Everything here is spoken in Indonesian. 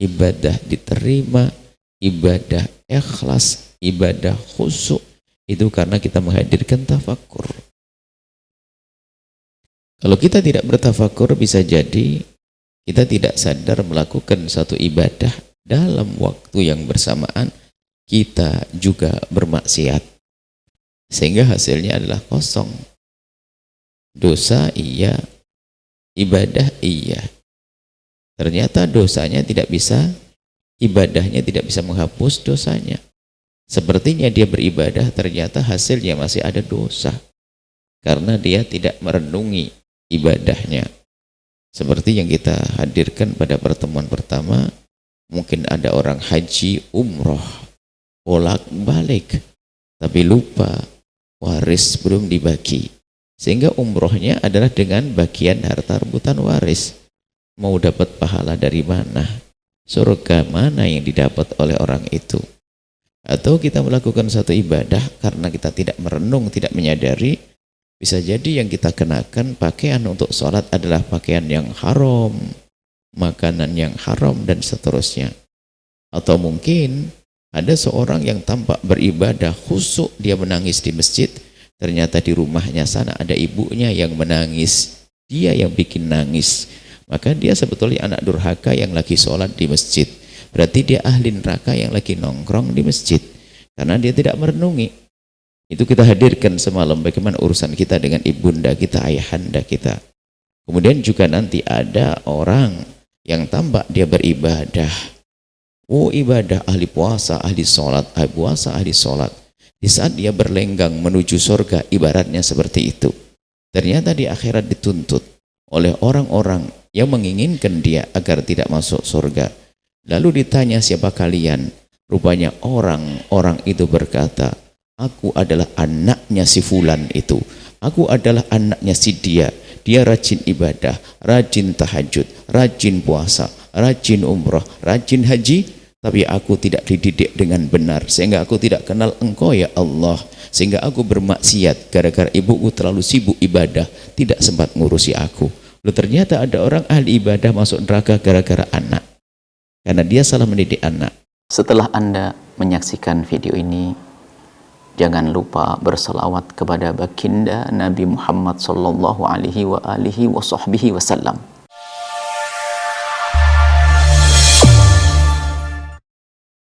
ibadah diterima, ibadah ikhlas, ibadah khusyuk, itu karena kita menghadirkan tafakur. Kalau kita tidak bertafakur, bisa jadi kita tidak sadar melakukan satu ibadah, dalam waktu yang bersamaan kita juga bermaksiat, sehingga hasilnya adalah kosong. Dosa iya, ibadah iya. Ternyata dosanya tidak bisa, ibadahnya tidak bisa menghapus dosanya. Sepertinya dia beribadah, ternyata hasilnya masih ada dosa, karena dia tidak merenungi ibadahnya. Seperti yang kita hadirkan pada pertemuan pertama, mungkin ada orang haji umroh bolak-balik, tapi lupa waris belum dibagi, sehingga umrohnya adalah dengan bagian harta rebutan waris. Mau dapat pahala dari mana? Surga mana yang didapat oleh orang itu? Atau kita melakukan satu ibadah karena kita tidak merenung, tidak menyadari, bisa jadi yang kita kenakan pakaian untuk sholat adalah pakaian yang haram, makanan yang haram, dan seterusnya. Atau mungkin ada seorang yang tampak beribadah khusyuk, dia menangis di masjid, ternyata di rumahnya sana ada ibunya yang menangis, dia yang bikin nangis, maka dia sebetulnya anak durhaka yang lagi sholat di masjid. Berarti dia ahli neraka yang lagi nongkrong di masjid, karena dia tidak merenungi. Itu kita hadirkan semalam bagaimana urusan kita dengan ibunda kita, ayahanda kita. Kemudian juga nanti ada orang yang tampak dia beribadah, ibadah, ahli puasa, ahli sholat, ahli puasa, ahli sholat. Di saat dia berlenggang menuju surga, ibaratnya seperti itu. Ternyata di akhirat dituntut oleh orang-orang yang menginginkan dia agar tidak masuk surga. Lalu ditanya, siapa kalian? Rupanya orang-orang itu berkata, aku adalah anaknya si fulan itu, aku adalah anaknya si dia. Dia rajin ibadah, rajin tahajud, rajin puasa, rajin umroh, rajin haji, tapi aku tidak dididik dengan benar, sehingga aku tidak kenal engkau ya Allah, sehingga aku bermaksiat gara-gara ibuku terlalu sibuk ibadah, tidak sempat ngurusi aku. Lalu ternyata ada orang ahli ibadah masuk neraka gara-gara anak, karena dia salah mendidik anak. Setelah Anda menyaksikan video ini, jangan lupa berselawat kepada baginda Nabi Muhammad sallallahu alaihi wa alihi wa sahbihi wasallam.